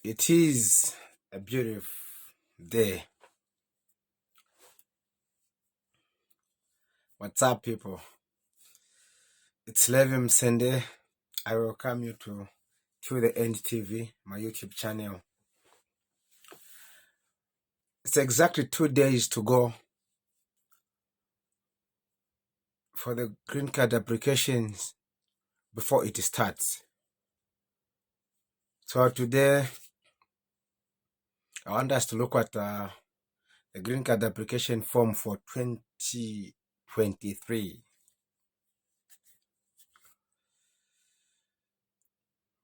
It is a beautiful day. What's up, people? It's Levim Sende. I welcome you to the End TV, my YouTube channel. It's exactly 2 days to go for the green card applications before it starts. So today, I want us to look at the green card application form for 2023.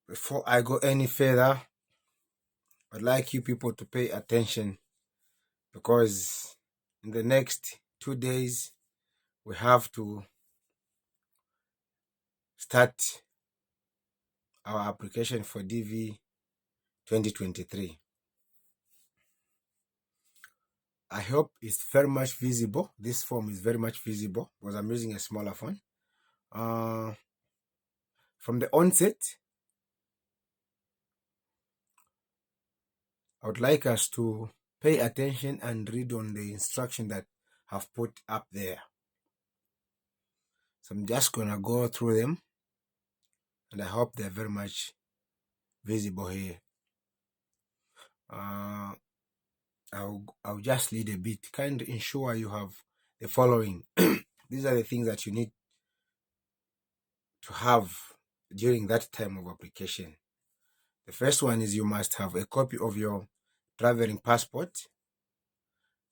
Before I go any further, I'd like you people to pay attention because in the next 2 days, we have to start our application for DV2023. I hope it's very much visible. This form is very much visible because I'm using a smaller phone. From the onset, I would like us to pay attention and read on the instruction that I've put up there. So I'm just going to go through them, and I hope they're very much visible here. I'll just lead a bit. Kind of ensure you have the following. These are the things that you need to have during that time of application. The first one is you must have a copy of your traveling passport.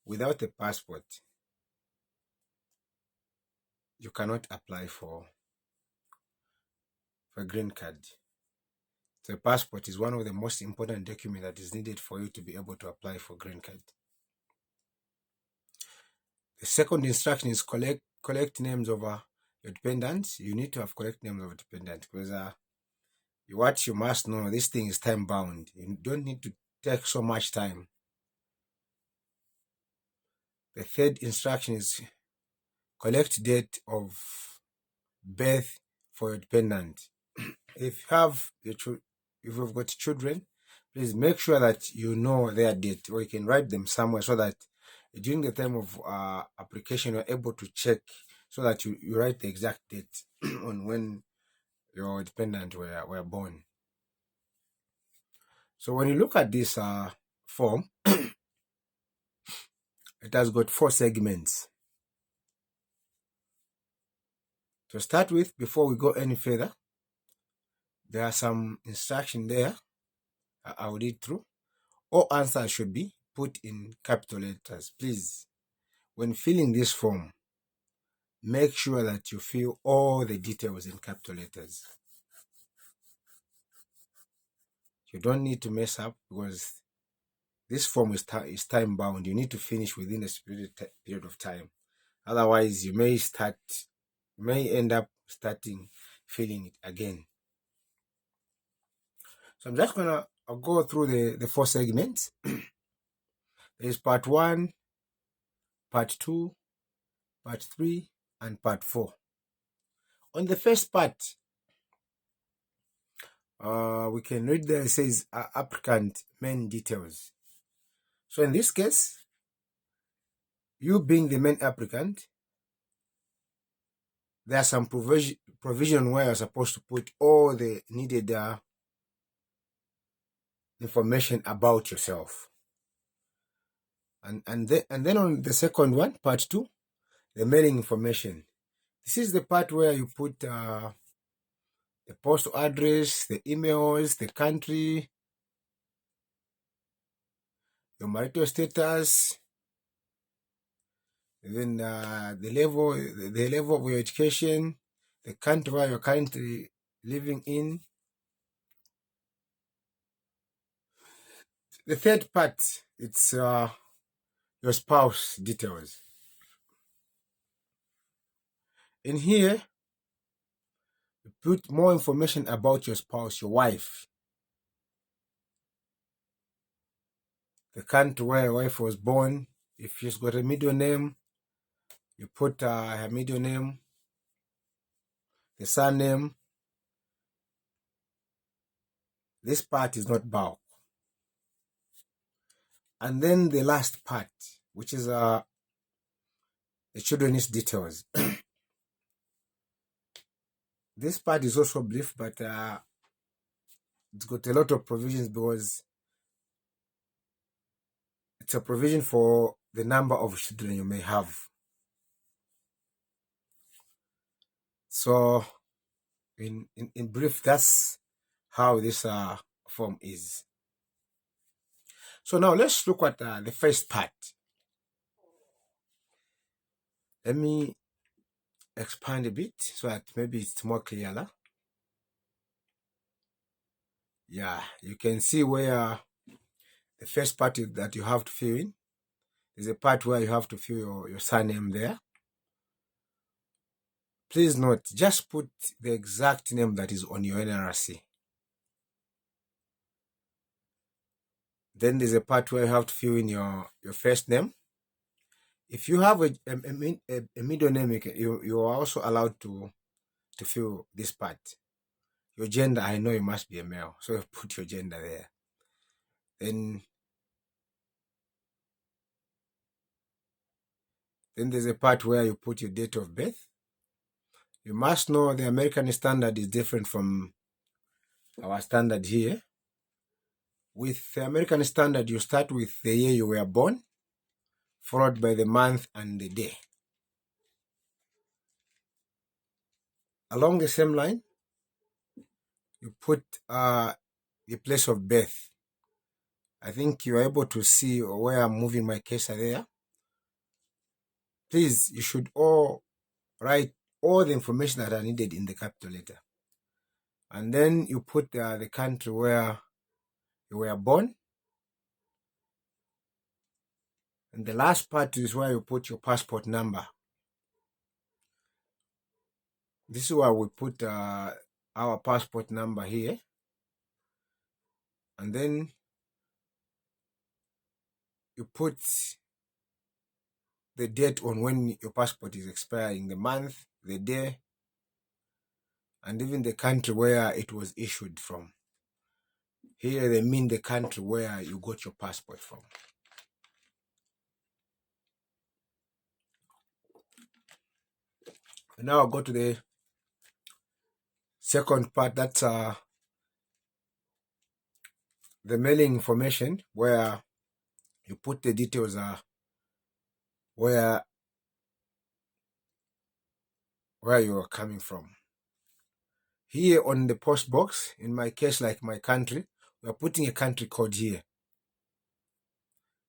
Without a passport, you cannot apply for a green card. So a passport is one of the most important documents that is needed for you to be able to apply for green card. The second instruction is collect names of your dependents. You need to have correct names of dependents because what you must know, this thing is time bound. You don't need to take so much time. The third instruction is collect date of birth for your dependent. If you've got children, please make sure that you know their date, or you can write them somewhere so that during the time of application you're able to check, so that you write the exact date on when your dependent were born. So when you look at this form, it has got 4 segments. To start with, before we go any further, there are some instructions there I'll read through. All answers should be put in capital letters. Please, when filling this form, make sure that you fill all the details in capital letters. You don't need to mess up because this form is time bound. You need to finish within a period of time. Otherwise, you may end up filling it again. So I'm just gonna go through the 4 segments. There's part 1, part 2, part 3, and part 4. On the first part, we can read there, it says applicant main details. So in this case, you being the main applicant, there are some provision where you're supposed to put all the needed information about yourself. And then on the second one, part 2, the mailing information. This is the part where you put the postal address, the emails, the country, your marital status, then the level of your education, the country where you're currently living in. The third part, it's your spouse details. In here, you put more information about your spouse, your wife. The country where your wife was born. If she's got a middle name, you put her middle name, the surname. This part is not bulk. And then the last part, which is the Childrenis Details. This part is also brief, but it's got a lot of provisions because it's a provision for the number of children you may have. So in brief, that's how this form is. So now let's look at the first part. Let me expand a bit so that maybe it's more clearer. Yeah, you can see where the first part that you have to fill in is a part where you have to fill your surname there. Please note, just put the exact name that is on your NRC. Then there's a part where you have to fill in your first name. If you have a middle name, you are also allowed to fill this part. Your gender, I know you must be a male, so put your gender there. Then there's a part where you put your date of birth. You must know the American standard is different from our standard here. With the American standard, you start with the year you were born, followed by the month and the day. Along the same line, you put the place of birth. I think you are able to see where I'm moving my cursor there. Please, you should all write all the information that are needed in the capital letter. And then you put the country where you were born. And the last part is where you put your passport number. This is where we put our passport number here. And then you put the date on when your passport is expiring, the month, the day, and even the country where it was issued from. Here they mean the country where you got your passport from. And now I'll go to the second part. That's the mailing information, where you put the details where you are coming from. Here on the post box, in my case, like my country, we are putting a country code here.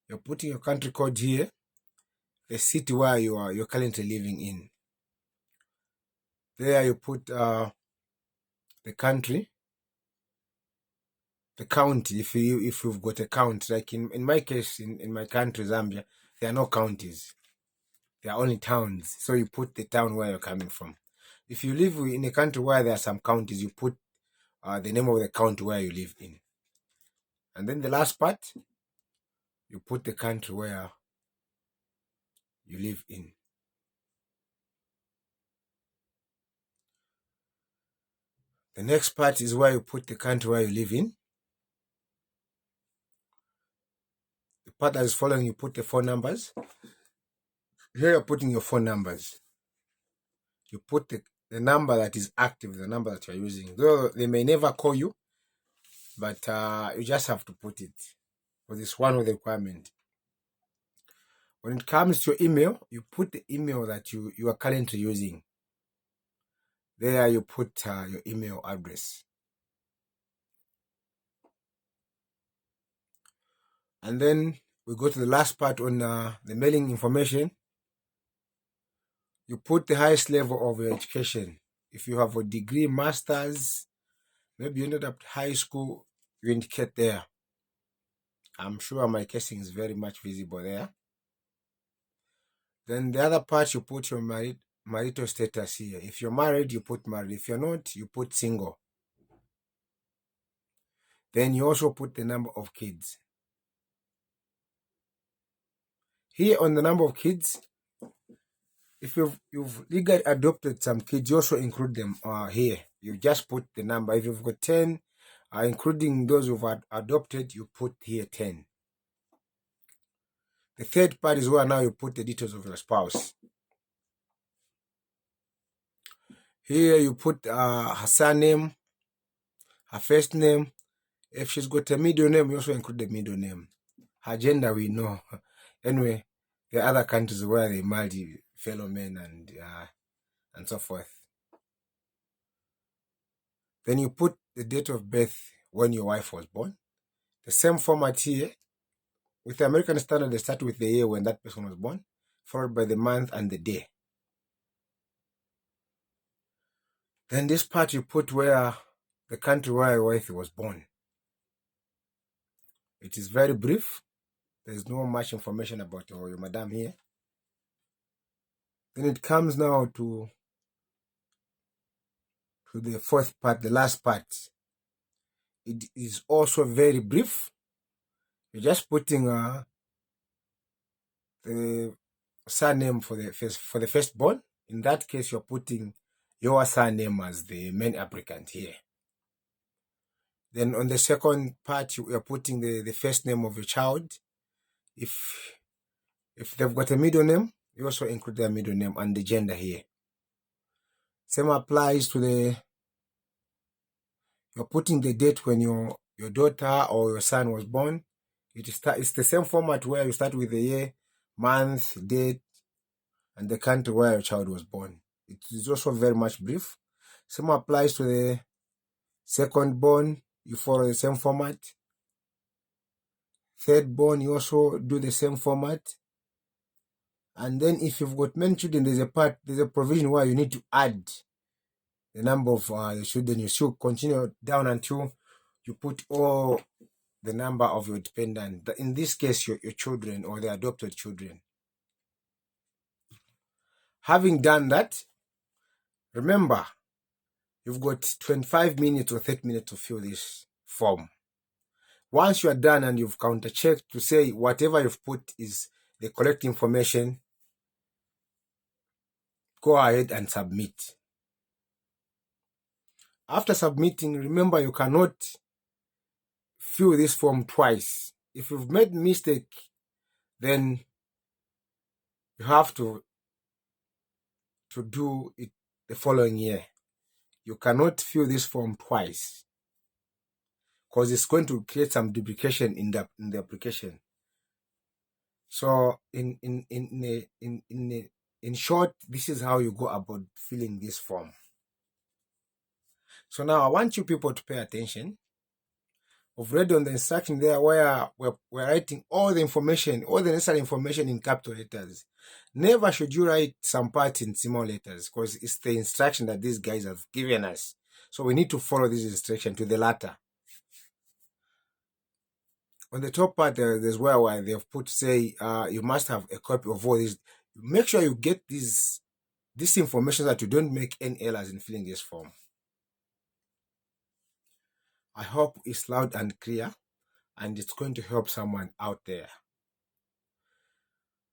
You're putting your country code here, the city where you're currently living in. There you put the country, the county, if you've got a county. Like in my case, in my country, Zambia, there are no counties. There are only towns. So you put the town where you're coming from. If you live in a country where there are some counties, you put the name of the county where you live in. And then the last part, you put the country where you live in. The next part is where you put the country where you live in. The part that is following, you put the phone numbers. Here you're putting your phone numbers. You put the number that is active, the number that you're using. Though they may never call you, but you just have to put it, for this one with the requirement. When it comes to your email, you put the email that you are currently using. There you put your email address. And then we go to the last part on the mailing information. You put the highest level of your education. If you have a degree, master's, maybe you ended up high school, you indicate there. I'm sure my casing is very much visible there. Then the other part, you put your marital status here. If you're married, you put married. If you're not, you put single. Then you also put the number of kids. Here on the number of kids, if you've legally adopted some kids, you also include them here. You just put the number. If you've got 10, including those who've adopted, you put here 10. The third part is where now you put the details of your spouse. Here you put her surname, her first name. If she's got a middle name, you also include the middle name. Her gender, we know. Anyway, there are other countries where they marry fellow men and so forth. Then you put the date of birth when your wife was born. The same format here. With the American standard, they start with the year when that person was born, followed by the month and the day. Then this part you put where the country where your wife was born. It is very brief. There is no much information about your madam here. Then it comes now to the fourth part, the last part. It is also very brief. You're just putting the surname for the firstborn. In that case, you're putting your surname as the main applicant here. Then on the second part, you're putting the first name of your child. If they've got a middle name, you also include their middle name and the gender here. Same applies to you're putting the date when your daughter or your son was born. It's the same format where you start with the year, month, date, and the country where your child was born. It is also very much brief. Same applies to the second born. You follow the same format. Third born, you also do the same format. And then if you've got many children, there's a provision where you need to add the number of the children. You should continue down until you put all the number of your dependent. In this case, your children or the adopted children. Having done that, remember, you've got 25 minutes or 30 minutes to fill this form. Once you are done and you've counter-checked to say whatever you've put is the correct information, go ahead and submit. After submitting, remember you cannot fill this form twice. If you've made a mistake, then you have to do it the following year. You cannot fill this form twice because it's going to create some duplication in the application. So in short, this is how you go about filling this form. So now I want you people to pay attention. We've read on the instruction there where we're writing all the information, all the necessary information in capital letters. Never should you write some part in small letters because it's the instruction that these guys have given us. So we need to follow this instruction to the letter. On the top part, there's where they've put, say, you must have a copy of all these. Make sure you get this information so that you don't make any errors in filling this form. I hope it's loud and clear and it's going to help someone out there.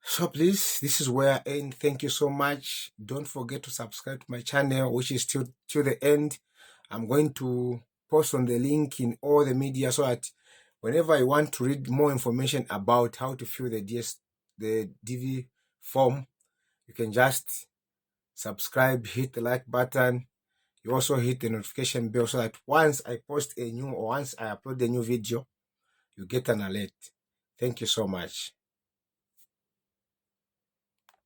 So please, this is where I end. Thank you so much. Don't forget to subscribe to my channel, which is till the end. I'm going to post on the link in all the media so that whenever you want to read more information about how to fill the DV form, you can just subscribe, hit the like button. You also hit the notification bell so that once I post once I upload a new video, you get an alert. Thank you so much.